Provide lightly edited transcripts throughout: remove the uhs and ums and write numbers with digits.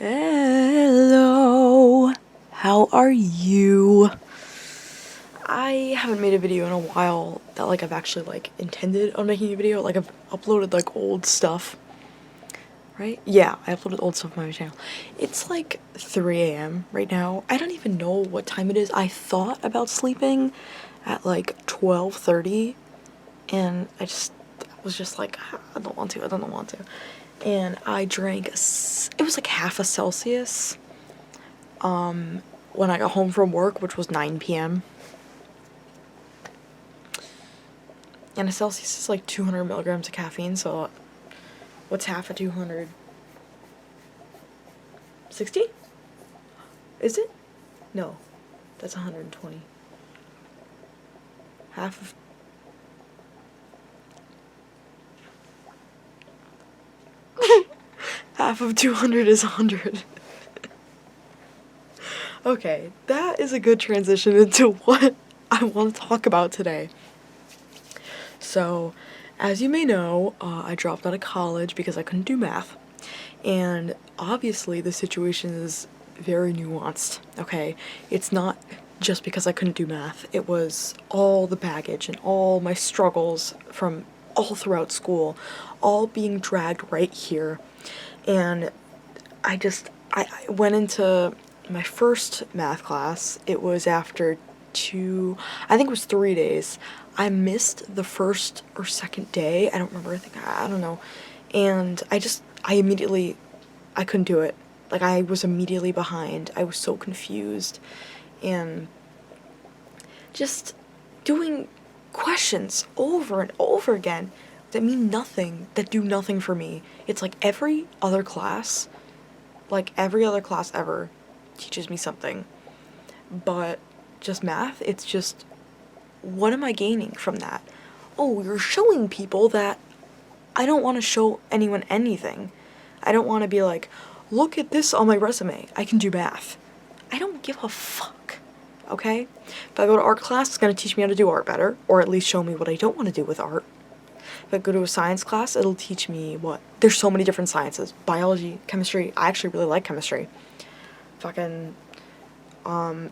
Hello, how are you? I haven't made a video in a while that I've actually intended on making a video. I've uploaded old stuff, right? Yeah, I uploaded old stuff on my channel. It's 3 a.m. right now. I don't even know what time it is. I thought about sleeping at 12:30 and I was just like, I don't want to. And I drank, it was half a Celsius, when I got home from work, which was 9 p.m. And a Celsius is 200 milligrams of caffeine, so what's half of 200? 60? Is it? No, that's 120. Half of... half of 200 is 100. Okay, that is a good transition into what I want to talk about today. So, as you may know, I dropped out of college because I couldn't do math. And obviously the situation is very nuanced, okay? It's not just because I couldn't do math. It was all the baggage and all my struggles from all throughout school, all being dragged right here. And I went into my first math class. It was after I think it was 3 days. I missed the first or second day. I don't remember. I don't know. And I couldn't do it. I was immediately behind. I was so confused. And just doing questions over and over again that mean nothing, that do nothing for me. It's every other class ever teaches me something. But just math, it's just, what am I gaining from that? Oh, you're showing people that I don't want to show anyone anything. I don't want to be look at this on my resume. I can do math. I don't give a fuck, okay? If I go to art class, it's going to teach me how to do art better, or at least show me what I don't want to do with art. If I go to a science class, it'll teach me what? There's so many different sciences. Biology, chemistry. I actually really like chemistry. Fucking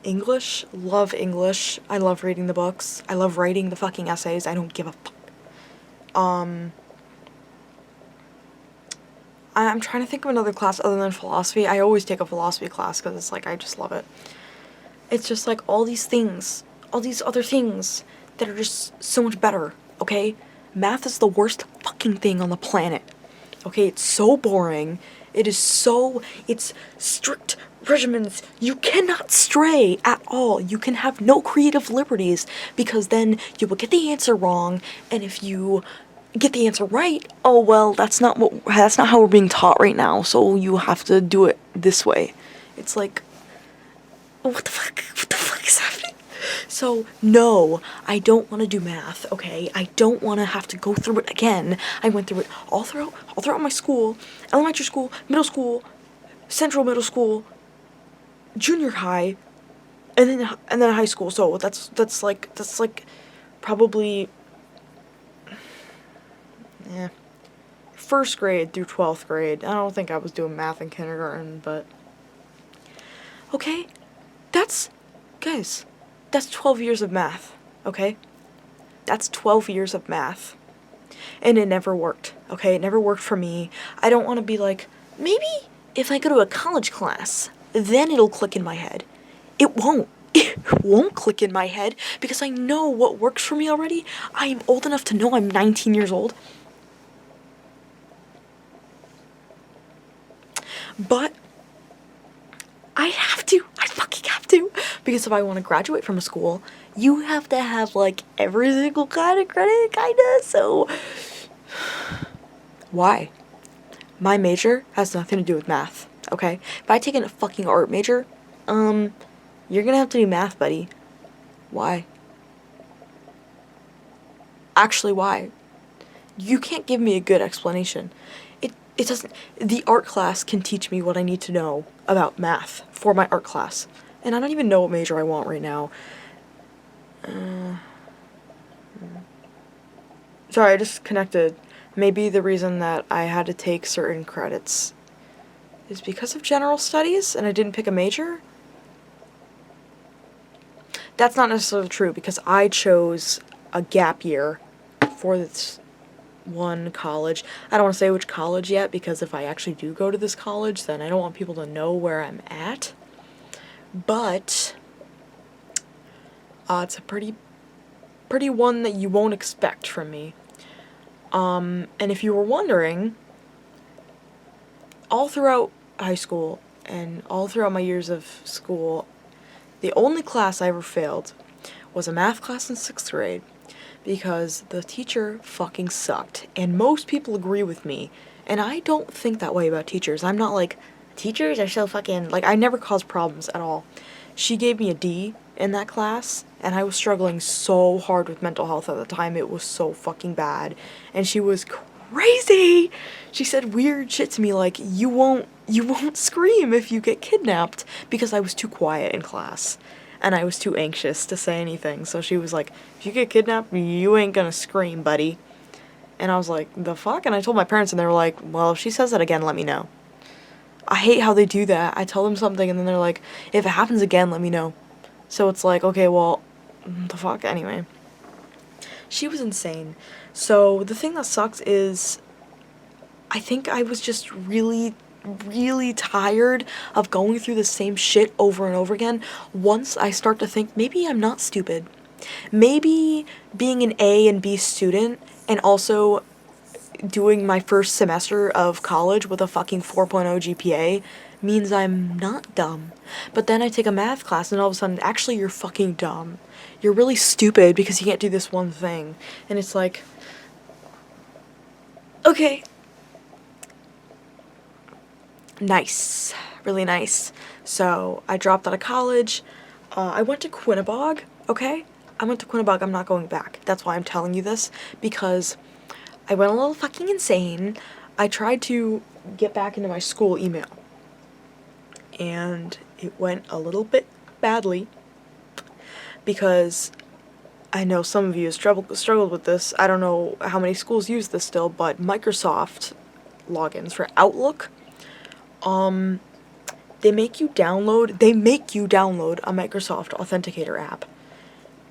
English. Love English. I love reading the books. I love writing the fucking essays. I don't give a fuck. I'm trying to think of another class other than philosophy. I always take a philosophy class because it's I just love it. It's just all these things, all these other things that are just so much better, okay? Math is the worst fucking thing on the planet. Okay, it's so boring. It's strict regimens. You cannot stray at all. You can have no creative liberties because then you will get the answer wrong, and if you get the answer right, oh well, that's not how we're being taught right now, so you have to do it this way. It's what the fuck is happening? So, no, I don't want to do math, okay? I don't want to have to go through it again. I went through it all throughout my school, elementary school, middle school, central middle school, junior high, and then high school. So that's probably, first grade through 12th grade. I don't think I was doing math in kindergarten, but okay, guys, that's 12 years of math, okay? That's 12 years of math. And it never worked, okay? It never worked for me. I don't want to be maybe if I go to a college class, then it'll click in my head. It won't. It won't click in my head because I know what works for me already. I'm old enough to know I'm 19 years old. But I fucking have to, because if I want to graduate from a school, you have to have every single kind of credit, kinda, so why? My major has nothing to do with math, okay? If I take a fucking art major, you're gonna have to do math, buddy. Why? Actually, why? You can't give me a good explanation. It doesn't, the art class can teach me what I need to know about math for my art class. And I don't even know what major I want right now. Sorry, I just connected. Maybe the reason that I had to take certain credits is because of general studies and I didn't pick a major. That's not necessarily true because I chose a gap year for this one college. I don't want to say which college yet because if I actually do go to this college, then I don't want people to know where I'm at. But it's a pretty one that you won't expect from me. And if you were wondering, all throughout high school and all throughout my years of school, the only class I ever failed was a math class in 6th grade because the teacher fucking sucked. And most people agree with me. And I don't think that way about teachers. I'm not like, teachers are so fucking, like, I never caused problems at all. She gave me a D in that class, and I was struggling so hard with mental health at the time. It was so fucking bad. And she was crazy. She said weird shit to me like, you won't scream if you get kidnapped, because I was too quiet in class. And I was too anxious to say anything. So she was like, if you get kidnapped, you ain't gonna scream, buddy. And I was like, the fuck? And I told my parents and they were like, well, if she says that again, let me know. I hate how they do that. I tell them something and then they're like, if it happens again, let me know. So it's like, okay, well, the fuck? Anyway. She was insane. So the thing that sucks is I think I was just really tired of going through the same shit over and over again. Once I start to think, maybe I'm not stupid. Maybe being an A and B student and also doing my first semester of college with a fucking 4.0 GPA means I'm not dumb. But then I take a math class and all of a sudden, actually, you're fucking dumb. You're really stupid because you can't do this one thing. And it's like, okay. Nice. Really nice. So I dropped out of college. I went to Quinnebog, okay? I went to Quinnebog. I'm not going back. That's why I'm telling you this, because I went a little fucking insane. I tried to get back into my school email, and it went a little bit badly, because I know some of you have struggled with this. I don't know how many schools use this still, but Microsoft logins for Outlook, they make you download a Microsoft Authenticator app.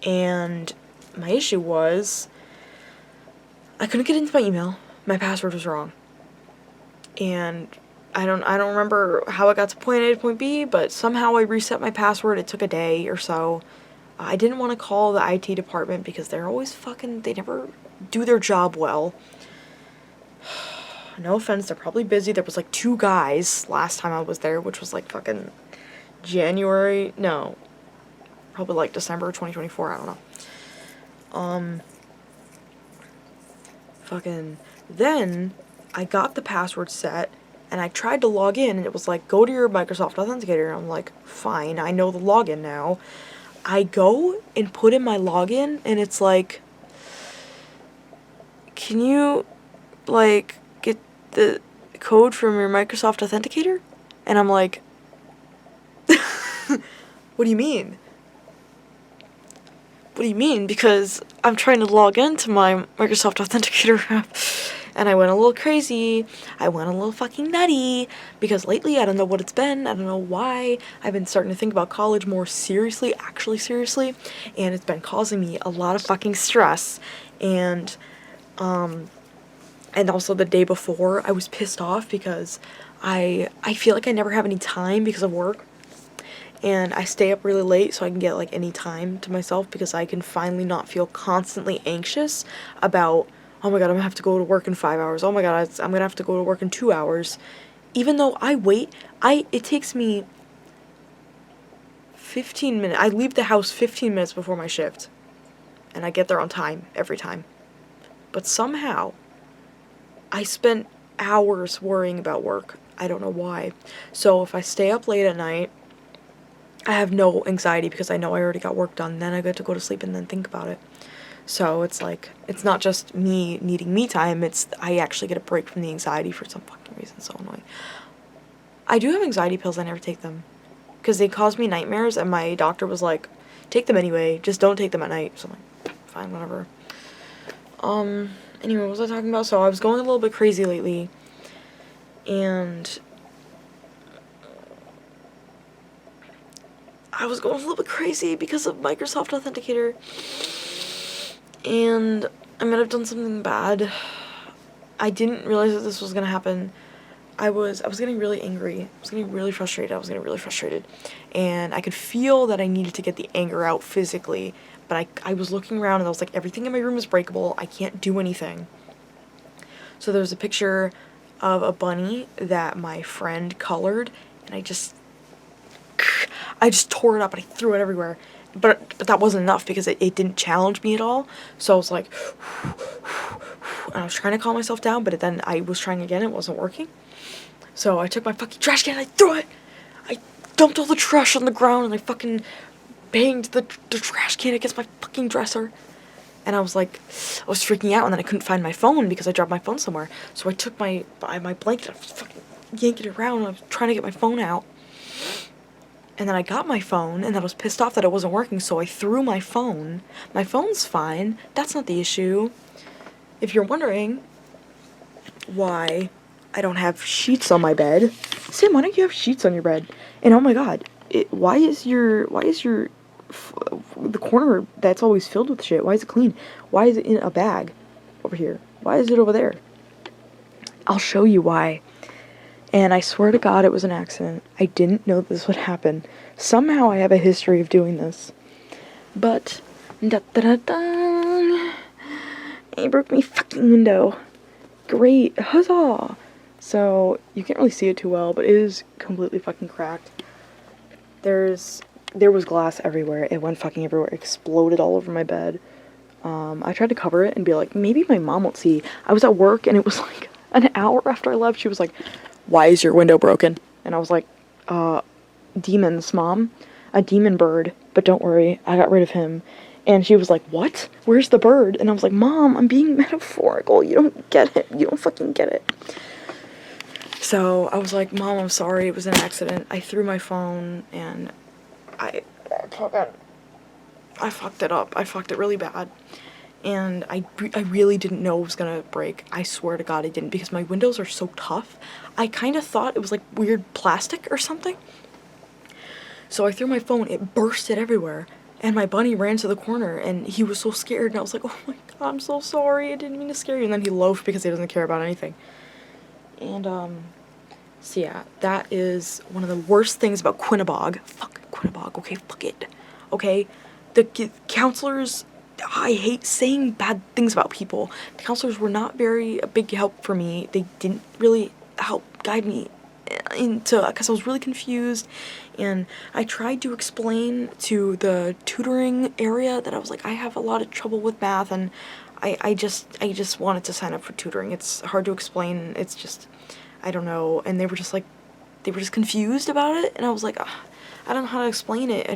And my issue was I couldn't get into my email. My password was wrong. And I don't remember how it got to point A to point B, but somehow I reset my password. It took a day or so. I didn't want to call the IT department because they're always they never do their job well. No offense, they're probably busy. There was like 2 guys last time I was there, which was like fucking probably like December 2024, I don't know. Then I got the password set and I tried to log in and it was like, go to your Microsoft Authenticator. And I'm like, fine, I know the login now. I go and put in my login and it's like, can you like get the code from your Microsoft Authenticator? And I'm like, what do you mean? What do you mean? Because I'm trying to log into my Microsoft Authenticator app. And I went a little crazy. I went a little fucking nutty. Because lately, I don't know what it's been. I don't know why. I've been starting to think about college more seriously, actually seriously. And it's been causing me a lot of fucking stress. And also the day before, I was pissed off because I feel like I never have any time because of work. And I stay up really late so I can get like any time to myself because I can finally not feel constantly anxious about, oh my god, I'm gonna have to go to work in 5 hours. Oh my god, I'm gonna have to go to work in 2 hours. Even though it takes me 15 minutes. I leave the house 15 minutes before my shift. And I get there on time every time. But somehow, I spent hours worrying about work. I don't know why. So if I stay up late at night, I have no anxiety because I know I already got work done. Then I get to go to sleep and then think about it. So it's like, it's not just me needing me time, it's I actually get a break from the anxiety for some fucking reason. So annoying. I do have anxiety pills, I never take them. Because they cause me nightmares and my doctor was like, take them anyway, just don't take them at night. So I'm like, fine, whatever. Anyway, what was I talking about? So I was going a little bit crazy lately. And I was going a little bit crazy because of Microsoft Authenticator, and I might have done something bad. I didn't realize that this was gonna happen. I was getting really angry. I was getting really frustrated. And I could feel that I needed to get the anger out physically. But I was looking around and I was like, everything in my room is breakable. I can't do anything. So there was a picture of a bunny that my friend colored, and I just tore it up and I threw it everywhere. But that wasn't enough because it didn't challenge me at all. So I was like, and I was trying to calm myself down, but then I was trying again, it wasn't working. So I took my fucking trash can and I threw it. I dumped all the trash on the ground and I fucking banged the trash can against my fucking dresser. And I was like, I was freaking out, and then I couldn't find my phone because I dropped my phone somewhere. So I took my blanket, I was fucking yanking it around, and I was trying to get my phone out. And then I got my phone, and then I was pissed off that it wasn't working, so I threw my phone. My phone's fine. That's not the issue. If you're wondering why I don't have sheets on my bed, Sam, why don't you have sheets on your bed? And oh my god, why is the corner that's always filled with shit, why is it clean? Why is it in a bag over here? Why is it over there? I'll show you why. And I swear to God it was an accident. I didn't know this would happen. Somehow I have a history of doing this. But, I broke my fucking window. Great, huzzah! So, you can't really see it too well, but it is completely fucking cracked. There was glass everywhere. It went fucking everywhere. It exploded all over my bed. I tried to cover it and be like, maybe my mom won't see. I was at work and it was like an hour after I left. She was like, why is your window broken? And I was like, demons, Mom. A demon bird. But don't worry, I got rid of him. And she was like, what? Where's the bird? And I was like, Mom, I'm being metaphorical. You don't get it. You don't fucking get it. So I was like, Mom, I'm sorry. It was an accident. I threw my phone and I fucked it up. I fucked it really bad. And I really didn't know it was gonna break. I swear to God I didn't, because my windows are so tough. I kind of thought it was like weird plastic or something. So I threw my phone, it bursted everywhere. And my bunny ran to the corner and he was so scared. And I was like, oh my God, I'm so sorry. I didn't mean to scare you. And then he loafed because he doesn't care about anything. And, so yeah, that is one of the worst things about Quinnabog. Fuck Quinnabog, okay, fuck it. Okay? The counselors, I hate saying bad things about people. The counselors were not a big help for me. They didn't really help guide me because I was really confused, and I tried to explain to the tutoring area that I was like, I have a lot of trouble with math, and I just wanted to sign up for tutoring. It's hard to explain. It's just, I don't know. And they were just confused about it, and I was like, I don't know how to explain it.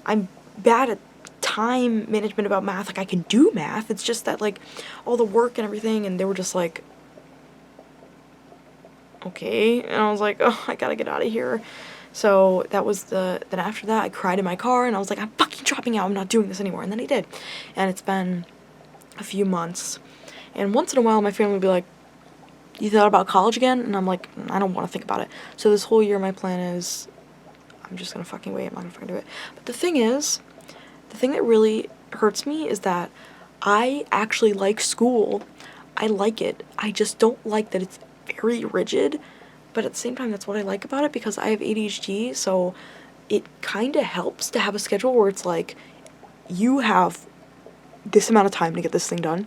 I'm bad at time management about math. Like, I can do math. It's just that, like, all the work and everything, and they were just like, okay. And I was like, oh, I gotta get out of here. So that was then after that, I cried in my car, and I was like, I'm fucking dropping out. I'm not doing this anymore. And then I did. And it's been a few months. And once in a while, my family would be like, you thought about college again? And I'm like, I don't want to think about it. So this whole year, my plan is, I'm just gonna fucking wait. I'm not gonna fucking do it. But the thing is, the thing that really hurts me is that I actually like school. I like it. I just don't like that it's very rigid. But at the same time, that's what I like about it, because I have ADHD, so it kind of helps to have a schedule where it's like, you have this amount of time to get this thing done,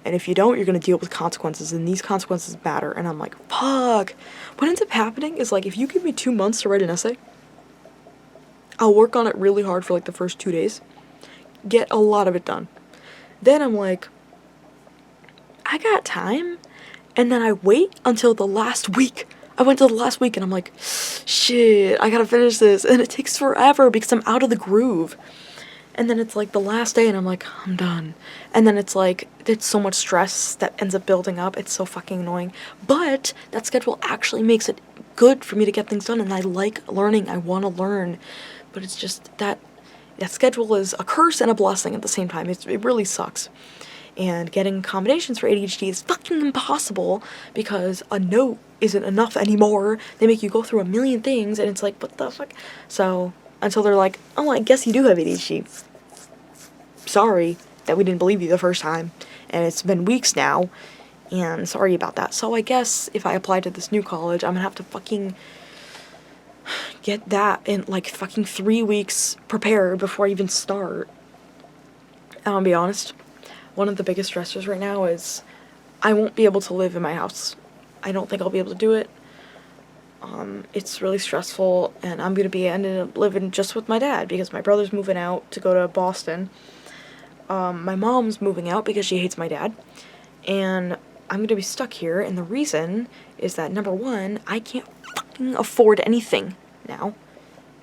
and if you don't, you're going to deal with consequences, and these consequences matter. And I'm like, fuck. What ends up happening is, like, if you give me 2 months to write an essay, I'll work on it really hard for, like, the first 2 days, get a lot of it done. Then I'm like, I got time, and then I wait until the last week. I went to the last week and I'm like, shit, I gotta finish this. And it takes forever because I'm out of the groove. And then it's like the last day and I'm like, I'm done. And then it's like, it's so much stress that ends up building up. It's so fucking annoying. But that schedule actually makes it good for me to get things done. And I like learning. I want to learn. But it's just that schedule is a curse and a blessing at the same time. It really sucks. and getting accommodations for ADHD is fucking impossible because a note isn't enough anymore. They make you go through a million things, and it's like, what the fuck? So, until they're like, oh, I guess you do have ADHD. Sorry that we didn't believe you the first time, and it's been weeks now, and sorry about that. So I guess if I apply to this new college, I'm gonna have to fucking get that in like fucking 3 weeks prepared before I even start. And I'll be honest, one of the biggest stressors right now is I won't be able to live in my house. I don't think I'll be able to do it. It's really stressful, and I'm gonna be ending up living just with my dad because my brother's moving out to go to Boston. My mom's moving out because she hates my dad, and I'm gonna be stuck here, and the reason is that, number one, I can't fucking afford anything now.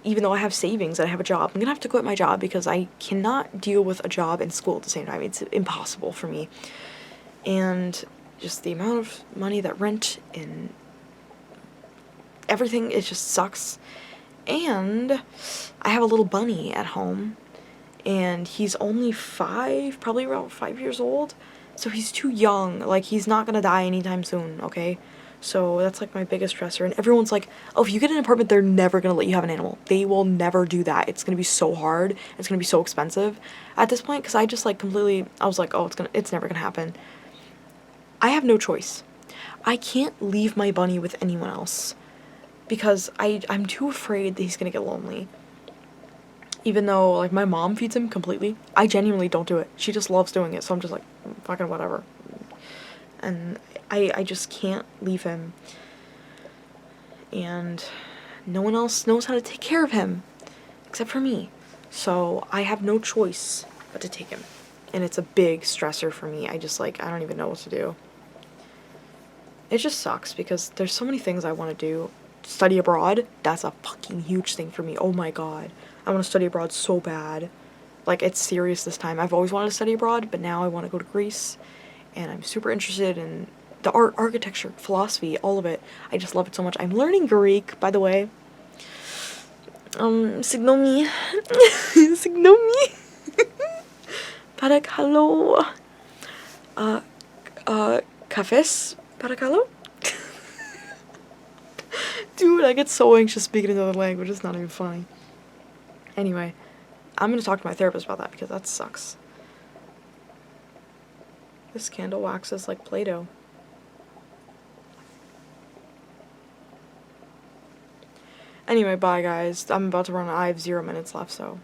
Even though I have savings and I have a job, I'm gonna have to quit my job because I cannot deal with a job and school at the same time. It's impossible for me. And just the amount of money that rent and everything, it just sucks. And I have a little bunny at home, and he's only 5, probably around 5 years old. So he's too young. Like, he's not gonna die anytime soon, okay? So that's like my biggest stressor. And everyone's like, oh, if you get an apartment, they're never gonna let you have an animal. They will never do that. It's gonna be so hard. It's gonna be so expensive at this point, because I just like completely, I was like, oh, it's never gonna happen. I have no choice. I can't leave my bunny with anyone else because I'm too afraid that he's gonna get lonely. Even though, like, my mom feeds him completely, I genuinely don't do it. She just loves doing it, so I'm just like, fucking whatever. And I just can't leave him. And no one else knows how to take care of him, except for me. So I have no choice but to take him. And it's a big stressor for me. I don't even know what to do. It just sucks because there's so many things I want to do. Study abroad, that's a fucking huge thing for me. Oh my god. I want to study abroad so bad. Like, it's serious this time. I've always wanted to study abroad, but now I want to go to Greece. And I'm super interested in the art, architecture, philosophy, all of it. I just love it so much. I'm learning Greek, by the way. Signomi. Signomi. Parakalo. Kafes? Parakalo? Dude, I get so anxious speaking another language. It's not even funny. Anyway, I'm gonna talk to my therapist about that because that sucks. This candle waxes like Play-Doh. Anyway, bye guys. I'm about to run. I have 0 minutes left, so